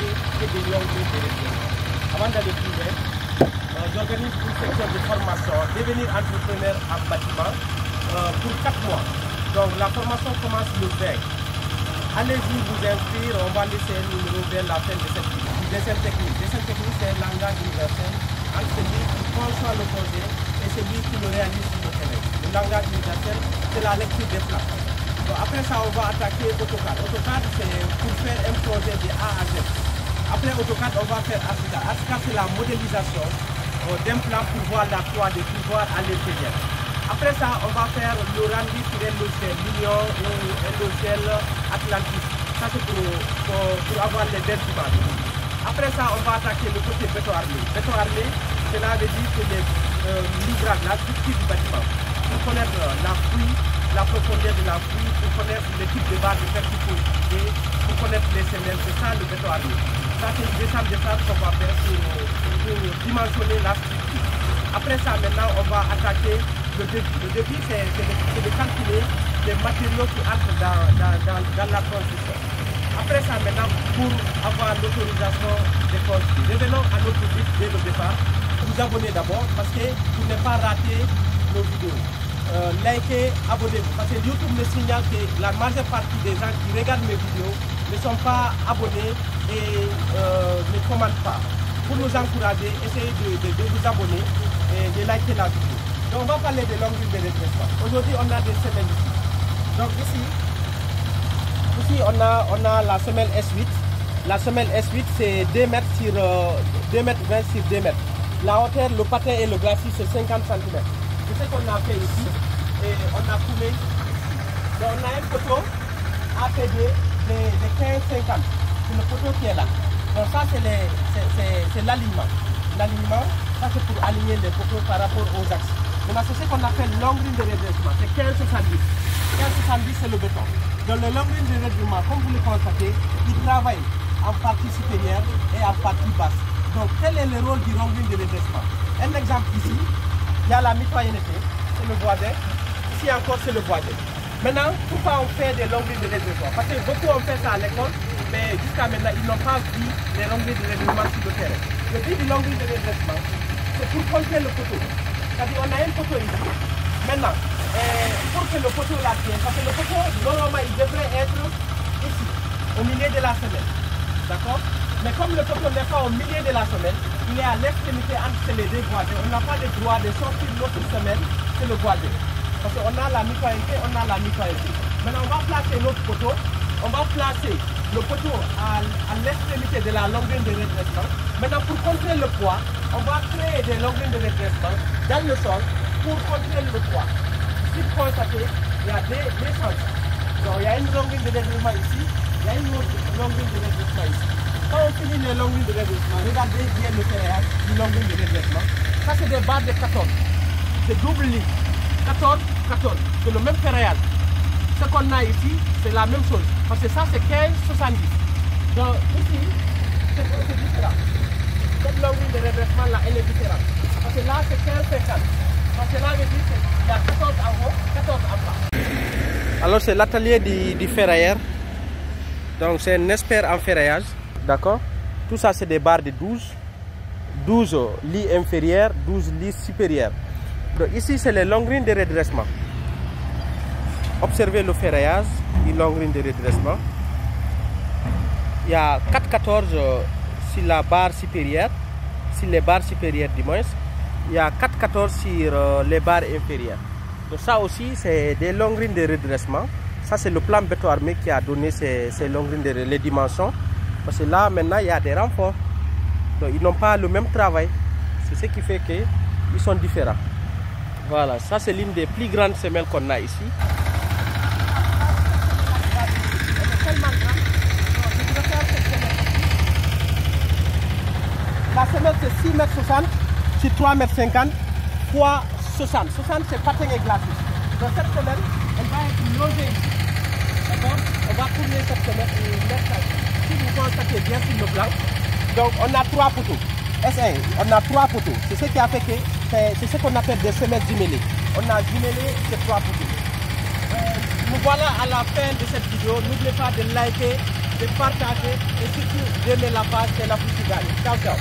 ateliers et des longues de. Avant d'aller plus loin, j'organise une section de formation, devenir entrepreneur en bâtiment pour 4 mois. Donc la formation commence le 20. Allez-y vous inscrire, on va laisser un numéro vers la fin de cette vidéo. Dessin technique. Dessin technique, c'est un langage universel entre celui qui conçoit le projet et celui qui le réalise sur le terrain. Le langage universel, c'est la lecture des plans. Donc, après ça, on va attaquer AutoCAD. AutoCAD, c'est pour faire un projet de A à Z. Après AutoCAD, on va faire ArchiCAD. ArchiCAD, c'est la modélisation d'un plan pour voir la croix des pouvoirs à l'intérieur. Après ça, on va faire le rendu sur un logiciel Union ou un logiciel Atlantis. Ça, c'est pour avoir les belles images. Après ça, on va attaquer le côté béton armé. Béton armé, cela veut dire que les livrages, la structure du bâtiment, pour connaître la fouille, la profondeur de la fouille, pour connaître le type de barre de fer qu'il faut utiliser, pour connaître les semelles, c'est ça le béton armé. Ça, c'est une descente de phase qu'on va faire pour dimensionner la structure. Après ça, maintenant, on va attaquer le débit. Le débit, c'est de calculer les matériaux qui entrent dans la construction. Après ça, maintenant, pour avoir l'autorisation de construire, revenons à notre but dès le départ. Vous abonnez d'abord parce que pour ne pas rater nos vidéos. Likez, abonnez-vous. Parce que YouTube me signale que la majeure partie des gens qui regardent mes vidéos ne sont pas abonnés et ne commentent pas. Pour nous encourager, essayez de vous abonner et de liker la vidéo. Donc on va parler de longue de redressement. Aujourd'hui on a des semelles ici. Donc ici on a la semelle S8. La semelle S8 c'est 2 mètres sur 2 mètres 20 sur 2 mètres. La hauteur, le patin et le glacis c'est 50 cm. C'est ce qu'on a fait ici. Et on a coulé. Donc on a un poteau APD de 15-50. C'est le poteau qui est là. Donc ça c'est l'alignement. L'alignement, ça c'est pour aligner les poteaux par rapport aux axes. Maintenant c'est ce qu'on appelle longue ligne de redressement. C'est 15-70. 15-70 c'est le béton. Dans le long ligne de redressement, comme vous le constatez, il travaille en partie supérieure et en partie basse. Donc quel est le rôle du long ligne de redressement? Un exemple ici, il y a la mitoyenneté, c'est le voisin. Ici encore c'est le voisin. Maintenant, pourquoi on fait des longues lignes de redressement? Parce que beaucoup ont fait ça à l'école, mais jusqu'à maintenant, ils n'ont pas vu les longues lignes de redressement sur le terrain. Le but du long ligne de redressement, c'est pour contrer le poteau. C'est-à-dire on a un poteau ici. Maintenant, pour que le poteau la tienne, parce que le poteau, normalement, il devrait être ici, au milieu de la semelle. D'accord? Mais comme le poteau n'est pas au milieu de la semelle, il est à l'extrémité entre les deux voisins. On n'a pas le droit de sortir notre semelle, c'est le voisin. Parce qu'on a la mitoyenneté, on a la mitoyenneté. Maintenant, on va placer notre poteau. On va placer le poteau à l'extrémité de la longueur de redressement. Maintenant, pour contrer le poids, on va créer des longueurs de redressement dans le sol pour contrer le poids. Si vous constatez, il y a des chances. Donc, il y a une longueur de redressement ici, il y a une autre longueur de redressement ici. Quand on finit les longueurs de redressement, regardez bien le ferraillage du longueur de redressement. Ça, c'est des barres de 14. C'est double ligne. 14, 14. C'est le même ferraillage. Ce qu'on a ici, c'est la même chose. Parce que ça, c'est 15, 70. Donc, ici, c'est différent. Cette longueur de redressement, là, elle est différente. Parce que là, c'est 15, 50. Parce que là, je dis qu'il y a 14 en haut, 14 en bas. Alors, c'est l'atelier du ferrailleur. Donc, c'est un expert en ferraillage. D'accord? Tout ça, c'est des barres de 12. 12 lits inférieurs, 12 lits supérieurs. Donc, ici, c'est les longues lignes de redressement. Observez le ferraillage, une longue ligne de redressement. Il y a 4,14 sur la barre supérieure, sur les barres supérieures du moins. Il y a 4,14 sur les barres inférieures. Donc ça aussi, c'est des longues lignes de redressement. Ça, c'est le plan béton armé qui a donné ces longues lignes de les dimensions. Parce que là, maintenant, il y a des renforts. Donc, ils n'ont pas le même travail. C'est ce qui fait qu'ils sont différents. Voilà, ça, c'est l'une des plus grandes semelles qu'on a ici. La semelle, c'est 6 mètres 60 sur 3 mètres 50 fois 60. 60, c'est patin et glacis. Donc, cette semelle, elle va être logée ici. D'accord? On va tourner cette semelle et mettre ça. Si vous constatez bien sur le plan, donc on a 3 poteaux. S1, on a 3 poteaux. C'est ce qui a fait que c'est ce qu'on appelle des semelles jumellées. On a jumellé ces 3 poteaux. Nous voilà à la fin de cette vidéo. N'oubliez pas de liker, de partager et surtout d'aimer la page, c'est la plus qui gagne. Ciao, ciao.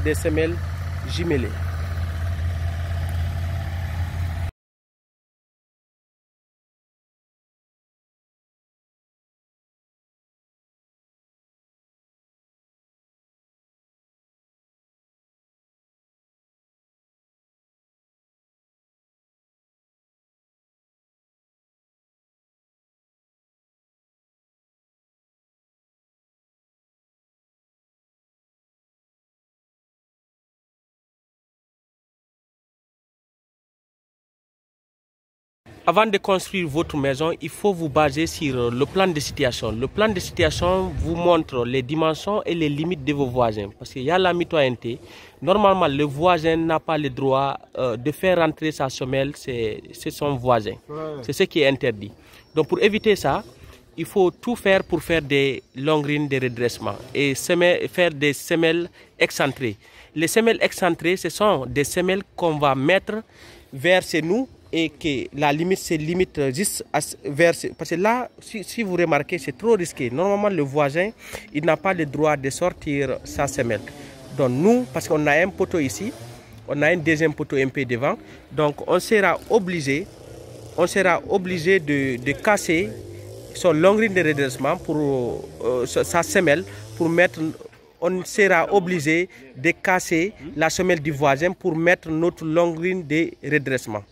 Des semelles jumelées. Avant de construire votre maison, il faut vous baser sur le plan de situation. Le plan de situation vous montre les dimensions et les limites de vos voisins. Parce qu'il y a la mitoyenneté. Normalement, le voisin n'a pas le droit de faire rentrer sa semelle, c'est son voisin. C'est ce qui est interdit. Donc pour éviter ça, il faut tout faire pour faire des longrines de redressement et faire des semelles excentrées. Les semelles excentrées, ce sont des semelles qu'on va mettre vers chez nous et que la limite se limite juste vers... Parce que là, si vous remarquez, c'est trop risqué. Normalement, le voisin, il n'a pas le droit de sortir sa semelle. Donc nous, parce qu'on a un poteau ici, on a un deuxième poteau un peu devant, donc on sera obligé de casser son longrine de redressement pour sa semelle, pour mettre... On sera obligé de casser la semelle du voisin pour mettre notre longrine de redressement.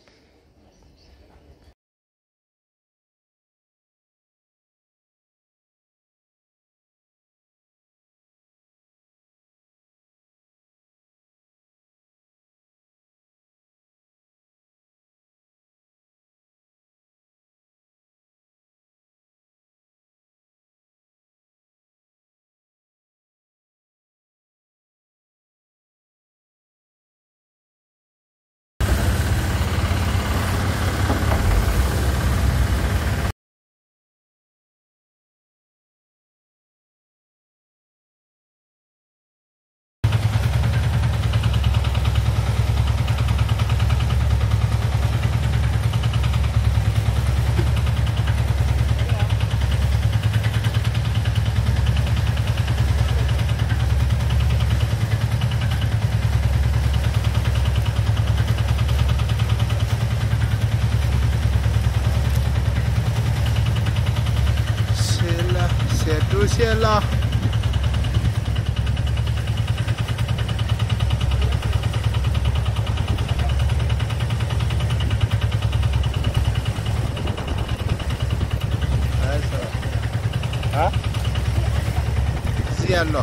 yallo.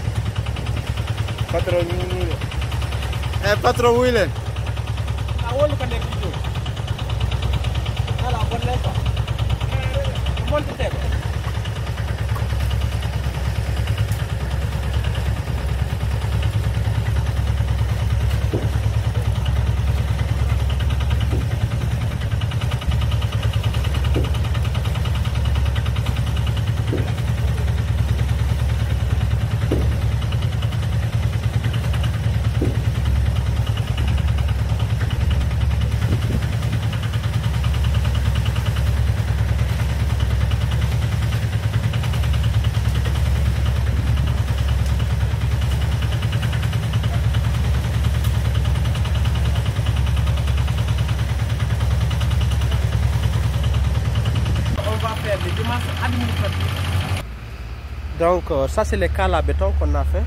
Patron ni. Patron wuy leen. Wolu ko nek ci do. Ala bon len ko. Monte tebe. Donc ça c'est les cales à béton qu'on a fait.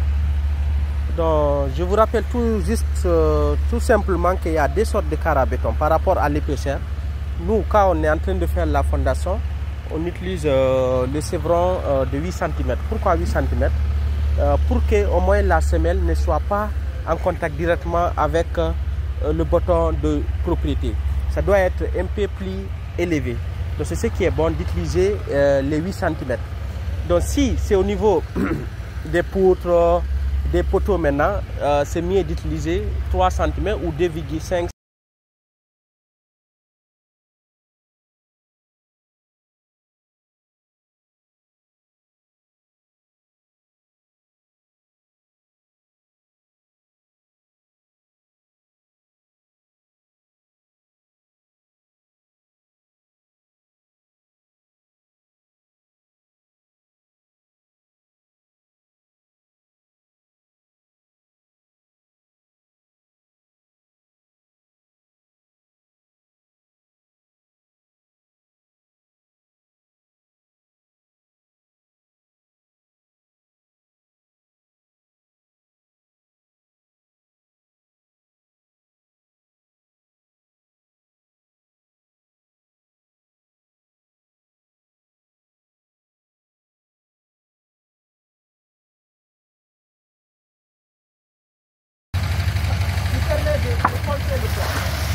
Donc je vous rappelle tout simplement qu'il y a deux sortes de cales à béton par rapport à l'épaisseur. Nous quand on est en train de faire la fondation, on utilise le sévron de 8 cm. Pourquoi 8 cm? Pour que au moins la semelle ne soit pas en contact directement avec le béton de propriété. Ça doit être un peu plus élevé. Donc c'est ce qui est bon d'utiliser les 8 cm. Donc si c'est au niveau des poutres, des poteaux maintenant, c'est mieux d'utiliser 3 cm ou 2,5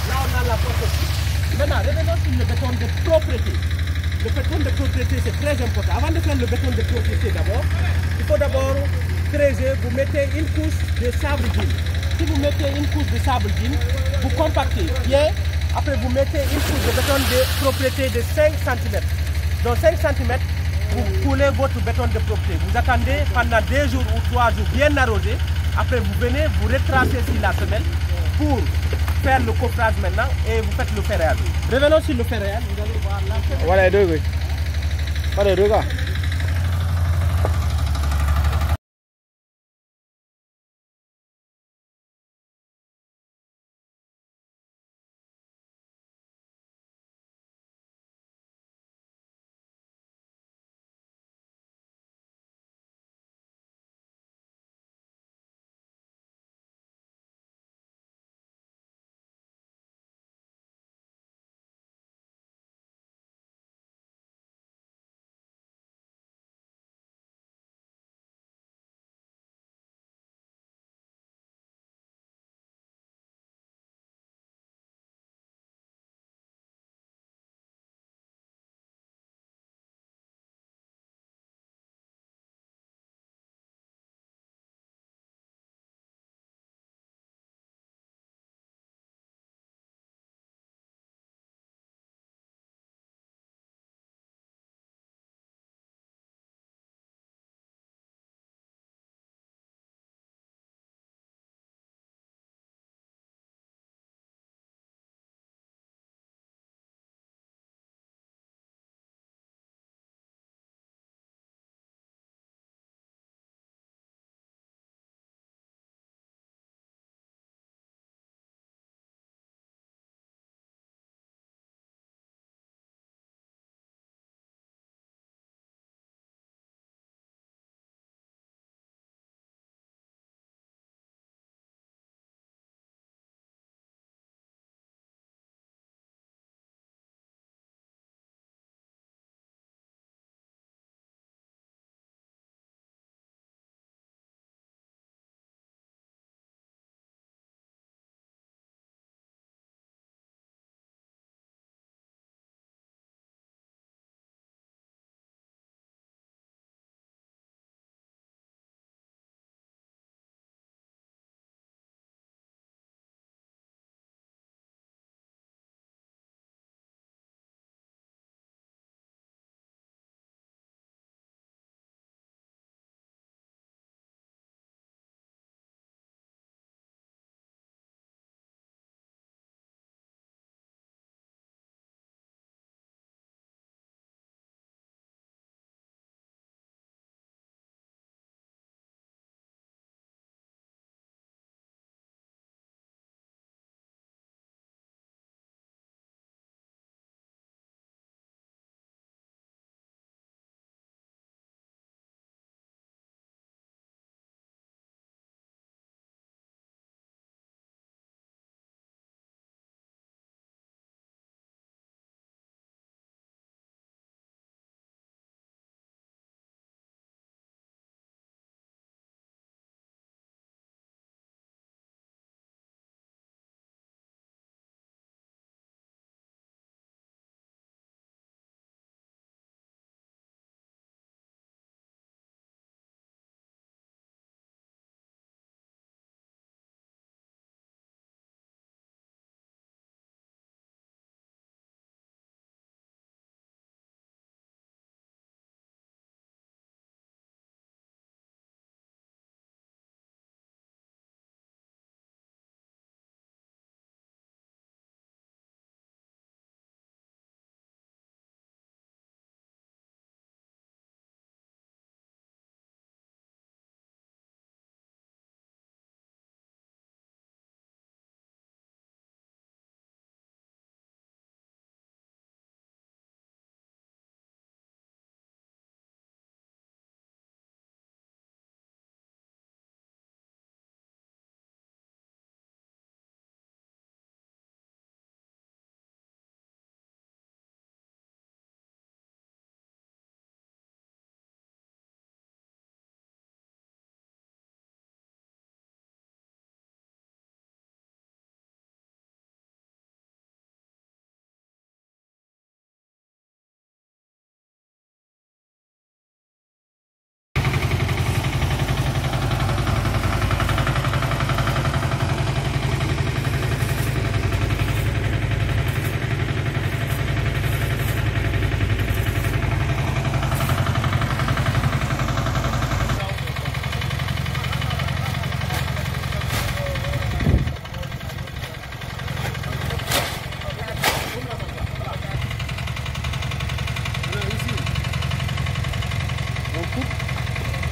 Là, on a la processus. Maintenant, revenons sur le béton de propriété. Le béton de propriété, c'est très important. Avant de faire le béton de propriété d'abord, il faut d'abord creuser, vous mettez une couche de sable d'île. Si vous mettez une couche de sable d'île, vous compactez bien. Après, vous mettez une couche de béton de propriété de 5 cm. Donc 5 cm, vous coulez votre béton de propriété. Vous attendez pendant 2 jours ou 3 jours bien arrosé. Après, vous venez, vous retracez sur la semelle pour faire le coffrage maintenant et vous faites le ferraillage. Revenons sur le ferraillage, vous allez voir la semelle. Voilà, deux gars.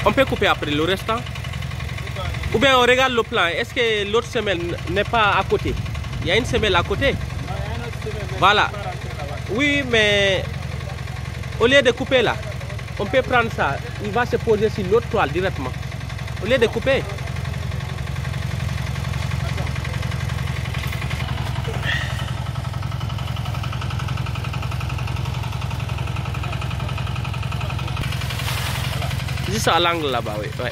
On peut couper après le restant. Ou bien on regarde le plan. Est-ce que l'autre semelle n'est pas à côté? Il y a une semelle à côté. Voilà. Oui, mais au lieu de couper là, on peut prendre ça. Il va se poser sur l'autre toile directement. Au lieu de couper. Juste à l'angle là-bas, oui. Ouais.